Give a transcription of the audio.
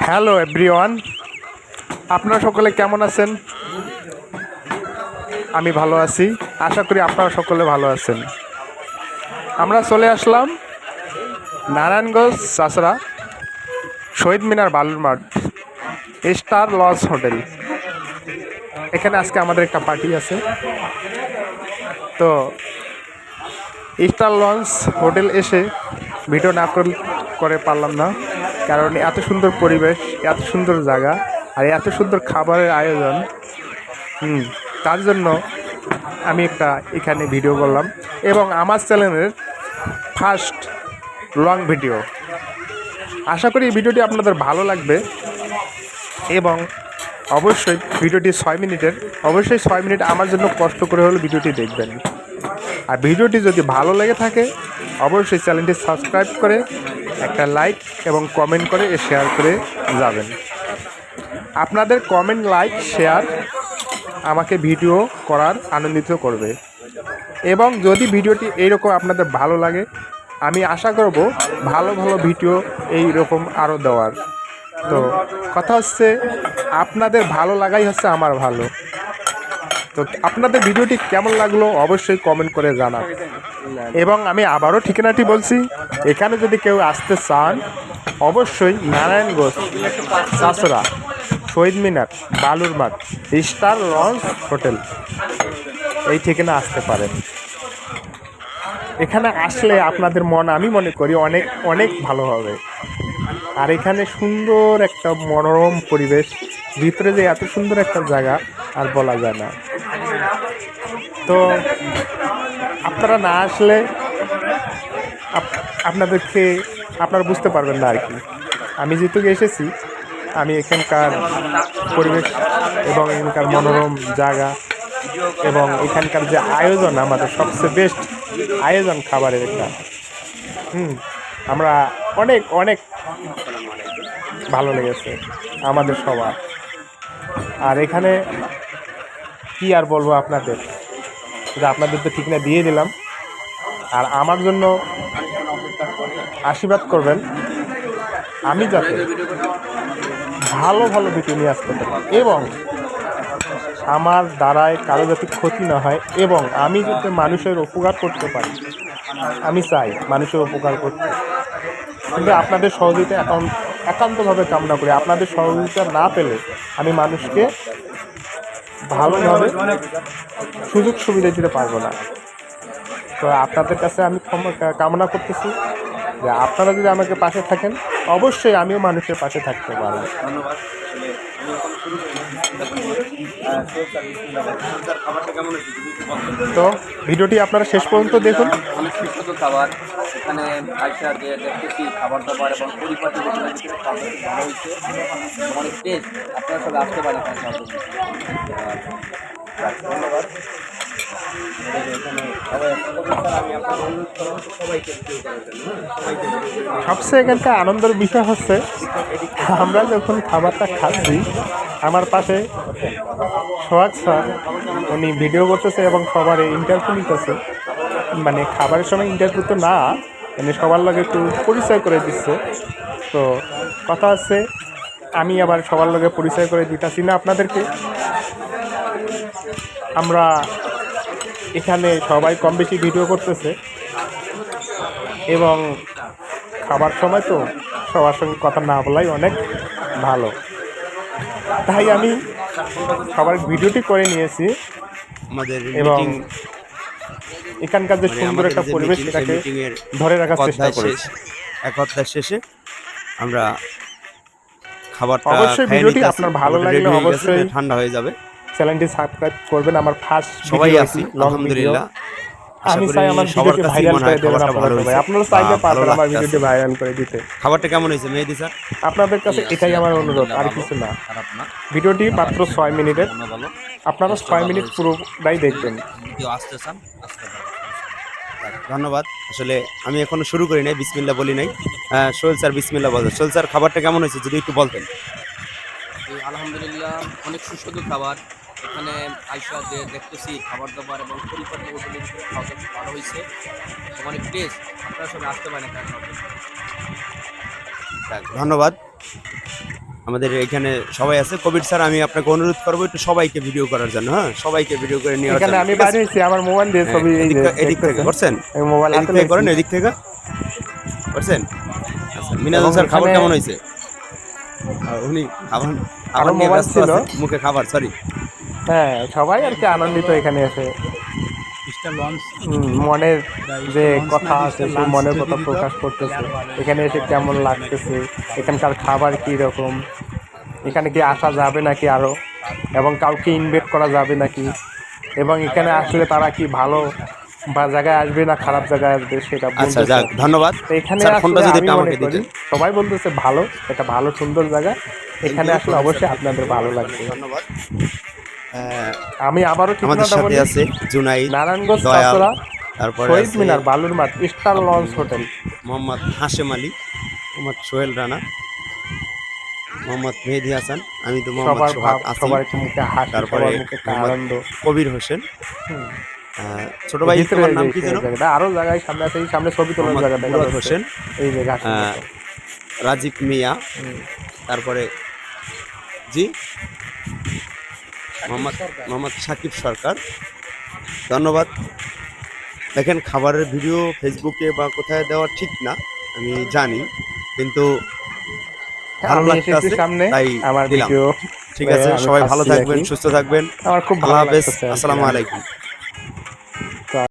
Hello everyone, আপনারা সকলে কেমন আছেন? আমি ভালো আছি, আশা করি আপনারা সকলে ভালো আছেন। আমরা চলে আসলাম নারায়ণগঞ্জ চাষড়া শহীদ মিনার বালুর মাঠ স্টার লজ হোটেল। এখানে আজকে আমাদের একটা পার্টি আছে। তো স্টার লঞ্চ হোটেল এসে ভিডিও না করে পারলাম না, কারণ এত সুন্দর পরিবেশ, এত সুন্দর জায়গা আর এত সুন্দর খাবারের আয়োজন। তার জন্য আমি একটা এখানে ভিডিও করলাম এবং আমার চ্যানেলের ফার্স্ট লং ভিডিও। আশা করি এই ভিডিওটি আপনাদের ভালো লাগবে এবং অবশ্যই ভিডিওটি 6 মিনিটের, অবশ্যই 6 মিনিট আমার জন্য কষ্ট করে হলে ভিডিওটি দেখবেন। আর ভিডিওটি যদি ভালো লেগে থাকে অবশ্যই চ্যানেলটি সাবস্ক্রাইব করে একটা লাইক এবং কমেন্ট করে শেয়ার করে যাবেন। আপনাদের কমেন্ট, লাইক, শেয়ার আমাকে ভিডিও করার আনন্দিত করবে এবং যদি ভিডিওটি এইরকম আপনাদের ভালো লাগে আমি আশা করব ভালো ভালো ভিডিও এই রকম আরও দেওয়ার। তো কথা হচ্ছে আপনাদের ভালো লাগাই হচ্ছে আমার ভালো। তো আপনাদের ভিডিওটি কেমন লাগলো অবশ্যই কমেন্ট করে জানান এবং আমি আবারও ঠিকানাটি বলছি, এখানে যদি কেউ আসতে চান অবশ্যই নারায়ণগঞ্জ চাষড়া শহীদ মিনার বালুর মাঠ স্টার লঞ্চ হোটেল, এই ঠিকানা আসতে পারেন। এখানে আসলে আপনাদের মন আমি মনে করি অনেক অনেক ভালো হবে। আর এখানে সুন্দর একটা মনোরম পরিবেশ, ভিতরে যে এত সুন্দর একটা জায়গা আর বলা যায় না। তো আপনারা না আসলে আপনারা বুঝতে পারবেন না আর কি। আমি যেহেতু এসেছি, আমি এখানকার পরিবেশ এবং এখানকার মনোরম জায়গা এবং এখানকার যে আয়োজন, আমাদের সবচেয়ে বেস্ট আয়োজন খাবারের একটা, আমরা অনেক অনেক ভালো লেগেছে আমাদের সবার। আর এখানে কি আর বলবো আপনাদের, যে আপনাদের তো ঠিকানা দিয়ে দিলাম। আর আমার জন্য আশীর্বাদ করবেন আমি যাতে ভালো ভালো ভিডিও নিয়ে আসতে পারি এবং আমার দ্বারায় কারো যাতে ক্ষতি না হয় এবং আমি যাতে মানুষের উপকার করতে পারি। আমি চাই মানুষের উপকার করতে, কিন্তু আপনাদের সহযোগিতা একান্তভাবে কামনা করি। আপনাদের সহযোগিতা না পেলে আমি মানুষকে ভালোভাবে সুযোগ সুবিধা দিতে পারবো না। তো আপনাদের কাছে আমি কামনা করতেছি যে আপনারা যদি আমাকে পাশে থাকেন অবশ্যই আমিও মানুষের পাশে থাকতে পারবো। তো ভিডিওটি আপনারা শেষ পর্যন্ত দেখুন। অনেক সুস্বাদু খাবার, এখানে আইসা যে দেখতেছি খাবার দাবার এবং পরিপাটি ভালো হয়েছে, অনেক টেস্ট। আপনারা সবাই আসতে পারেন এখানে খাওয়ার জন্য। ধন্যবাদ। সবচেয়ে এখানকার আনন্দের বিষয় হচ্ছে আমরা যখন খাবারটা খাচ্ছি, আমার পাশে সোহাগ স্যার উনি ভিডিও করতেছে এবং সবার ইন্টারভিউ নিতেছে। মানে খাবারের সময় ইন্টারভিউ তো না, মানে সবার লগে একটু পরিচয় করে দিচ্ছে। তো কথা হচ্ছে আমি আবার সবার লগে পরিচয় করে দিতেছি না আপনাদেরকে। আমরা এখানে সবাই কম বেশি ভিডিও করতেছে এবং খাবার সময় তো সবার সঙ্গে কথা না বলাই অনেক ভালো, তাই আমি সবার ভিডিওটি করে নিয়েছি এবং এখানকার যে সুন্দর একটা পরিবেশ সেটাকে ধরে রাখার চেষ্টা করেছি। এক অধ্যায় শেষে আমরা খাবারটা অবশ্যই ভিডিওটি আপনার ভালো লাগলে অবশ্যই ঠান্ডা হয়ে যাবে, চ্যানেলটি সাবস্ক্রাইব করবেন। আমার ফার্স্ট সবাই আছি আলহামদুলিল্লাহ। আমি চাই আমার ভিডিওটি ভাইরাল করে দেবেন আপনারা সবাই। আপনারা চাইলে পারবেন আমার ভিডিওটি ভাইরাল করে দিতে। খাবারটা কেমন হয়েছে মেহেদী স্যার? আপনাদের কাছে এটাই আমার অনুরোধ, আর কিছু না। ভিডিওটি মাত্র 6 মিনিটের, আপনারা 6 মিনিট পুরোটাই দেখবেন। আসতে চান আসতে পারেন। ধন্যবাদ। আসলে আমি এখনো শুরু করি নাই, বিসমিল্লাহ বলি নাই। সোহেল স্যার বিসমিল্লাহ বলছেন। সোহেল স্যার খাবারটা কেমন হয়েছে যদি একটু বলতেন। আলহামদুলিল্লাহ, অনেক সুস্বাদু খাবার। এখানে আইসা যে দেখতেছি খাবার দাবার এবং পরিপাটি খাওয়া ভালো হয়েছে, অনেক টেস্ট। আপনারা সবাই আসতে পারেন এখানে। ধন্যবাদ। আমাদের এখানে সবাই আছে। কবির স্যার, আমি আপনাকে অনুরোধ করবো একটু সবাইকে ভিডিও করার জন্য, হ্যাঁ সবাইকে ভিডিও করে নিয়ে এখানে আমি বাইরে হয়েছি আমার মোবাইল দিয়ে ছবি এই যে এদিক থেকে দেখতেছেন। করছেন, এই মোবাইল এদিক হাতে থেকে করেন, লেগেছে। এদিক থেকে করছেন। আচ্ছা, মিনাজুল এবং স্যার খাবার এখানে কেমন হয়েছে? উনি খাবার আরো নিয়ে মোবাইল ব্যস্ত ছিল। আছে, মুখে খাবার, সরি। হ্যাঁ সবাই আর কি আনন্দিত এখানে এসে। মনের যে কথা আছে সেই মনের কথা প্রকাশ করতেছে, এখানে এসে কেমন লাগতেছে, এখানকার খাবার কি রকম, এখানে কি আসা যাবে নাকি আরো, এবং কাউকে ইনভাইট করা যাবে নাকি, এবং এখানে আসলে তারা কি ভালো বা জায়গায় আসবে না খারাপ জায়গায় আসবে সেটা আচ্ছা বলতেছে। যাক, ধন্যবাদ তো এখানে স্যার। ফোনটা আসলে যদি আমি একটু মনে আমাকে করি দিতেন। সবাই বলতেছে ভালো, এটা ভালো সুন্দর জায়গা, এখানে আসলে অবশ্যই আপনাদের ভালো লাগবে। ধন্যবাদ। আমি আবারও আমাদের ঠিকানাটা সাথে বলি, আছে জুনাইদ, নারায়ণগঞ্জ দয়াল, চাচরা, তারপরে শহীদ আছে মিনার, বালুর মাঠ, star launch hotel. Mohammad Hashem Ali, Mohammad Sohel Rana, Mohammad Mehedi Hasan, আমি তো মোহাম্মদ সবার সোহাগ ভাব, আসিম, সবার মুখে হাসি, তারপরে সবার মুখে একটা মোহাম্মদ আনন্দ। কবির হোসেন, হুম। ছোট ভাই ভিতরে তোমার এই নাম যে কি সেই যেন? জায়গাটা, আরো জায়গায় সামনে আছে, এই সামনে ছবি তোলার মোহাম্মদ জায়গা দেখা মুরাদ যাচ্ছে। হোসেন, এই যে ঘাসের আহ, মতো। রাজীব মিয়া, হুম। তারপরে জি মোহাম্মদ সাকিব সরকার। ধন্যবাদ। দেখেন, খাবারের ভিডিও ফেসবুকে বা কোথায় দেওয়া ঠিক না আমি জানি, কিন্তু ভালো আমি লাগতে এসেছি আছে সামনে তাই আমার দিলাম। ভিডিও, ঠিক আছে, আমি সবাই ভালো খাচ্ছি থাকবেন, আর কি। সুস্থ থাকবেন। আমার খুব আল্লাহ ভালো হাফেজ, লাগতেছে আর কি। আসসালামু আলাইকুম।